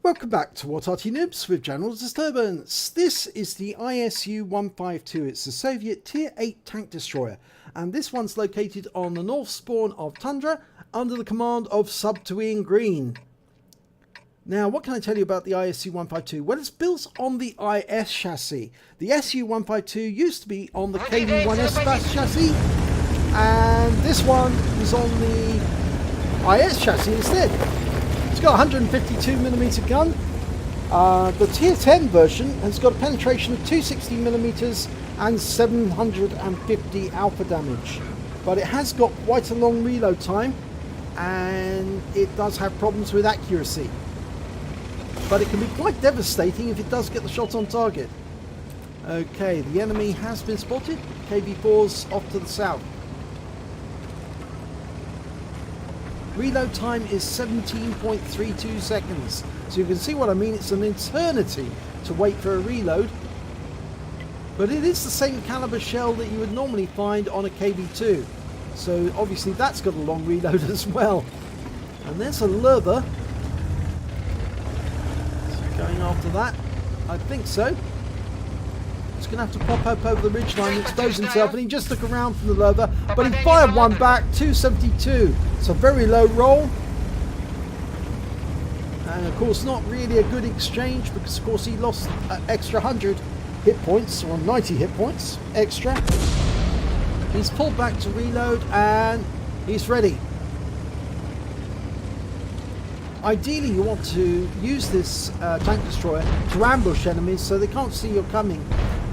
Welcome back to What Arty Noobs with General Disturbance. This is the ISU-152. It's a Soviet Tier 8 tank destroyer, and this one's located on the north spawn of Tundra under the command of Ian Green. Now, what can I tell you about the ISU-152? Well, it's built on the IS chassis. The SU-152 used to be on the KV-1S chassis, and this one is on the IS chassis instead. It's got a 152mm gun. The Tier 10 version has got a penetration of 260mm and 750 alpha damage. But it has got quite a long reload time, and it does have problems with accuracy. But it can be quite devastating if it does get the shot on target. Okay, the enemy has been spotted. KV-4's off to the south. Reload time is 17.32 seconds. So you can see what I mean. It's an eternity to wait for a reload. But it is the same caliber shell that you would normally find on a KV-2. So obviously that's got a long reload as well. And there's a lurver. Going after that? I think so. He's going to have to pop up over the ridgeline and expose himself, and he just took around from the lurver, but he fired one back, 272. It's a very low roll. And of course not really a good exchange, because of course he lost an extra 100 hit points, or 90 hit points extra. He's pulled back to reload and he's ready. Ideally, you want to use this tank destroyer to ambush enemies so they can't see you're coming,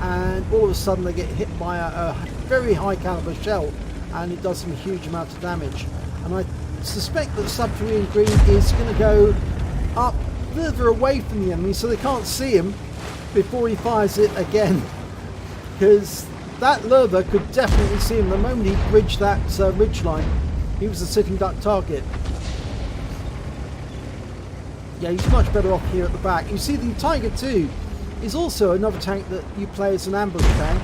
and all of a sudden they get hit by a very high caliber shell, and it does them a huge amount of damage. And I suspect that Ian Green is going to go up further away from the enemy so they can't see him before he fires it again, because that lurver could definitely see him the moment he bridged that ridge line. He was a sitting duck target. Yeah, he's much better off here at the back. You see, the Tiger 2 is also another tank that you play as an ambush tank.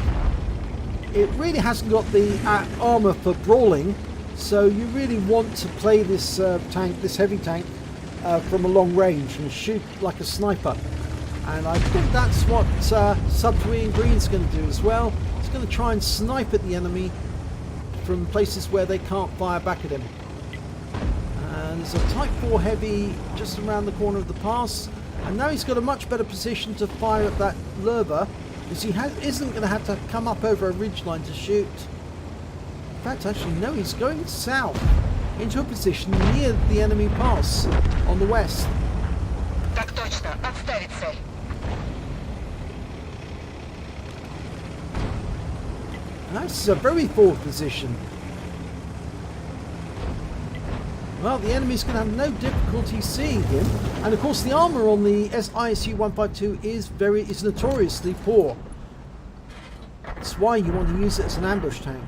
It really hasn't got the armour for brawling, so you really want to play this tank, this heavy tank, from a long range and shoot like a sniper. And I think that's what Ian Green's going to do as well. He's going to try and snipe at the enemy from places where they can't fire back at him. And there's a Type 4 heavy just around the corner of the pass, and now he's got a much better position to fire at that lurver, because he isn't going to have to come up over a ridgeline to shoot. In fact, actually no, he's going south into a position near the enemy pass on the west. Так точно, отставить цель. And that's a very forward position. Well, the enemy's going to have no difficulty seeing him, and of course the armour on the ISU-152 is notoriously poor. That's why you want to use it as an ambush tank.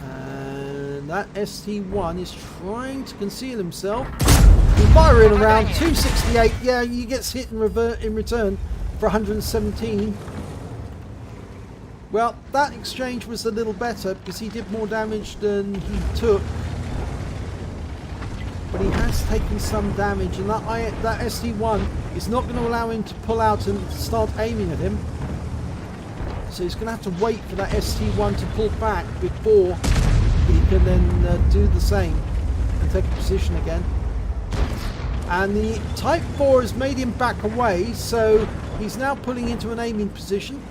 And that ST-1 is trying to conceal himself. You fire in around 268. Yeah, he gets hit in return for 117. Well, that exchange was a little better because he did more damage than he took. But he has taken some damage, and that ST-1 is not going to allow him to pull out and start aiming at him. So he's going to have to wait for that ST-1 to pull back before he can then do the same and take a position again. And the Type 4 has made him back away, so he's now pulling into an aiming position.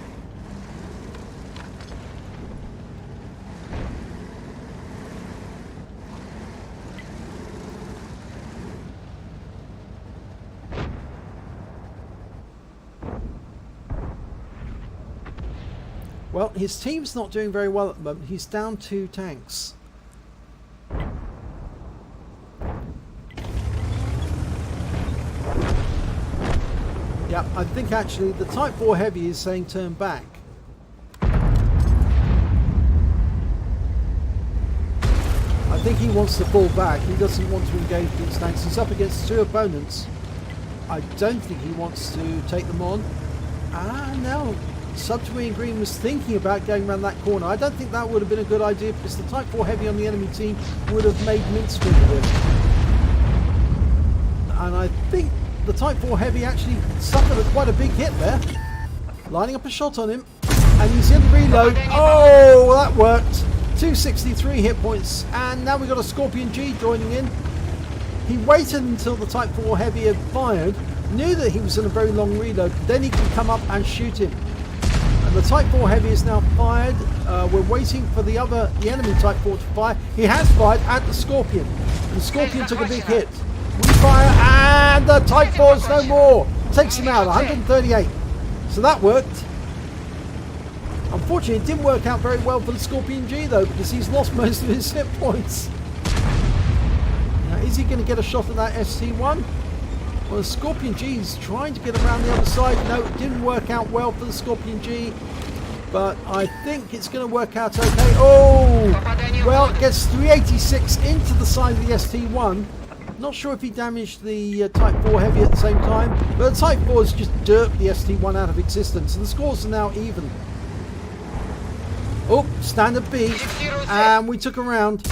Well, his team's not doing very well at the moment. He's down 2 tanks. Yeah, I think actually the Type 4 Heavy is saying turn back. I think he wants to fall back. He doesn't want to engage these tanks. He's up against 2 opponents. I don't think he wants to take them on. No. Ian Green was thinking about going around that corner. I don't think that would have been a good idea, because the Type 4 Heavy on the enemy team would have made mincemeat of him. And I think the Type 4 Heavy actually suffered quite a big hit there. Lining up a shot on him. And he's in reload. Oh, that worked. 263 hit points. And now we've got a Scorpion G joining in. He waited until the Type 4 Heavy had fired. Knew that he was in a very long reload. Then he could come up and shoot him. And the Type 4 Heavy is now fired. We're waiting for the enemy Type 4 to fire. He has fired at the Scorpion. The Scorpion took a big hit. We fire and the Type 4 is no more. Takes him out, 138. So that worked. Unfortunately, it didn't work out very well for the Scorpion G though, because he's lost most of his hit points. Now, is he going to get a shot at that ST1? Well, the Scorpion G is trying to get around the other side. No, it didn't work out well for the Scorpion G. But I think it's going to work out okay. Oh! Well, it gets 386 into the side of the ST1. Not sure if he damaged the Type 4 Heavy at the same time. But the Type 4 has just derped the ST1 out of existence. And the scores are now even. Oh, standard B. And we took a round.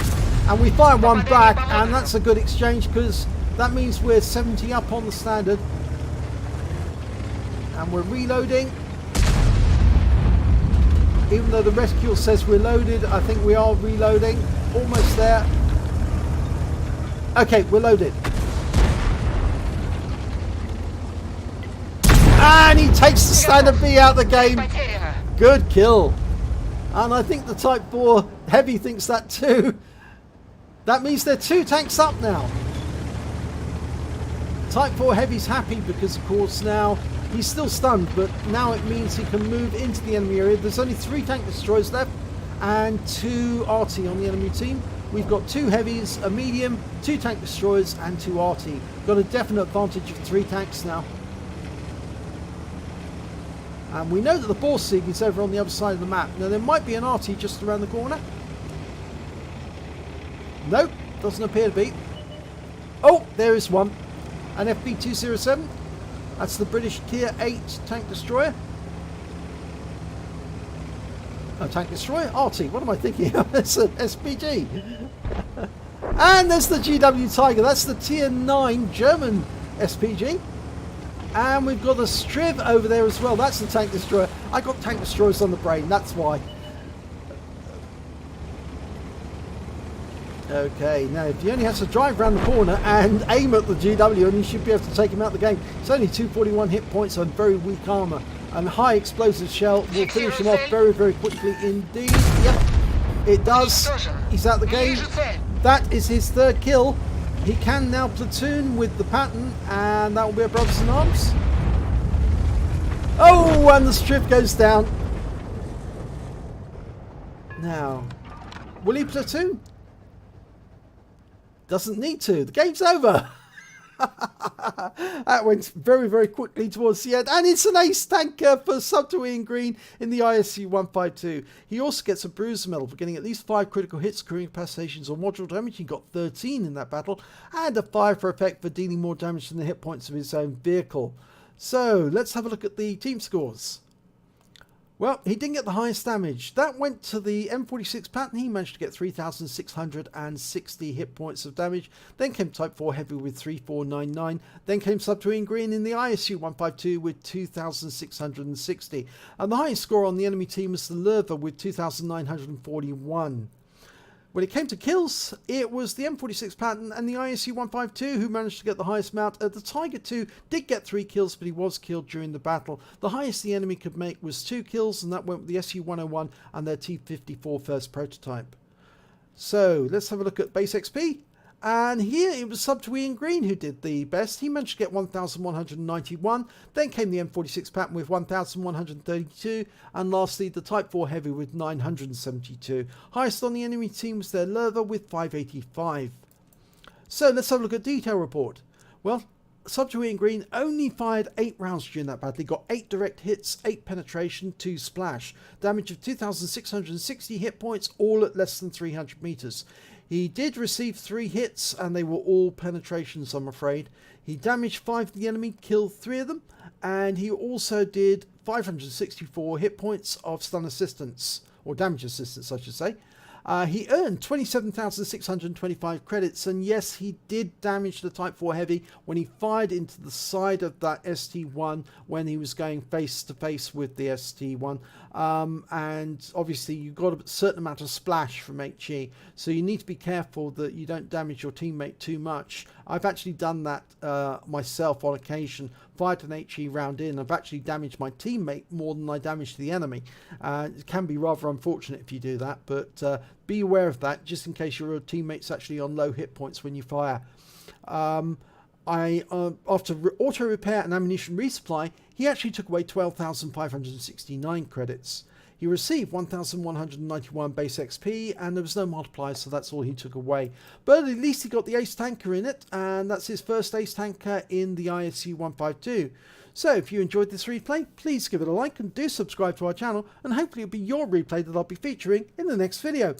And we fired one back. And that's a good exchange because that means we're 70 up on the standard. And we're reloading. Even though the rescue says we're loaded, I think we are reloading. Almost there. Okay, we're loaded. And he takes the standard B out of the game. Good kill. And I think the Type 4 Heavy thinks that too. That means they're 2 tanks up now. Type 4 Heavy's happy because, of course, now he's still stunned, but now it means he can move into the enemy area. There's only 3 tank destroyers left and 2 Arty on the enemy team. We've got 2 heavies, a medium, 2 tank destroyers and 2 Arty. Got a definite advantage of 3 tanks now. And we know that the Borsig is over on the other side of the map. Now there might be an Arty just around the corner. Nope, doesn't appear to be. Oh, there is one. An FB-207. That's the British Tier 8 tank destroyer. A tank destroyer? Arty, what am I thinking of? It's an SPG. And there's the GW Tiger. That's the Tier 9 German SPG. And we've got a Striv over there as well. That's the tank destroyer. I got tank destroyers on the brain, that's why. Okay, now if you only have to drive around the corner and aim at the GW and you should be able to take him out of the game. It's only 241 hit points on very weak armour. And high explosive shell will finish him off very, very quickly indeed. Yep, it does. He's out of the game. That is his 3rd kill. He can now platoon with the Patton, and that will be a brothers in arms. Oh, and the strip goes down. Now, will he platoon? Doesn't need to. The game's over. That went very, very quickly towards the end. And it's an ace tanker for Subterranean Green in the ISU-152. He also gets a bruiser medal for getting at least 5 critical hits, crewing incapacitations or module damage. He got 13 in that battle. And a 5 for effect for dealing more damage than the hit points of his own vehicle. So, let's have a look at the team scores. Well, he didn't get the highest damage. That went to the M46 Patton. He managed to get 3,660 hit points of damage. Then came Type 4 Heavy with 3,499. Then came Subterranean Green in the ISU-152 with 2,660. And the highest score on the enemy team was the Lerva with 2,941. When it came to kills, it was the M46 Patton and the ISU-152 who managed to get the highest amount. The Tiger 2 did get 3 kills, but he was killed during the battle. The highest the enemy could make was 2 kills, and that went with the SU-101 and their T-54 first prototype. So, let's have a look at base XP. And here it was Subterranean Green who did the best. He managed to get 1,191. Then came the M46 Patton with 1,132. And lastly, the Type 4 Heavy with 972. Highest on the enemy team was their Lerva with 585. So let's have a look at detail report. Well, Subterranean Green only fired 8 rounds during that battle. He got 8 direct hits, 8 penetration, 2 splash. Damage of 2,660 hit points, all at less than 300 meters. He did receive 3 hits, and they were all penetrations, I'm afraid. He damaged 5 of the enemy, killed 3 of them, and he also did 564 hit points of stun assistance, or damage assistance, I should say. He earned 27,625 credits, and yes, he did damage the Type 4 Heavy when he fired into the side of that ST1 when he was going face to face with the ST1. And obviously you got a certain amount of splash from HE, so you need to be careful that you don't damage your teammate too much. I've actually done that myself on occasion, fired an HE round in. I've actually damaged my teammate more than I damaged the enemy. It can be rather unfortunate if you do that, but be aware of that just in case your teammate's actually on low hit points when you fire. After auto repair and ammunition resupply, he actually took away 12,569 credits. He received 1,191 base XP, and there was no multiplier, so that's all he took away. But at least he got the ace tanker in it, and that's his first ace tanker in the ISU-152. So if you enjoyed this replay, please give it a like and do subscribe to our channel, and hopefully it'll be your replay that I'll be featuring in the next video.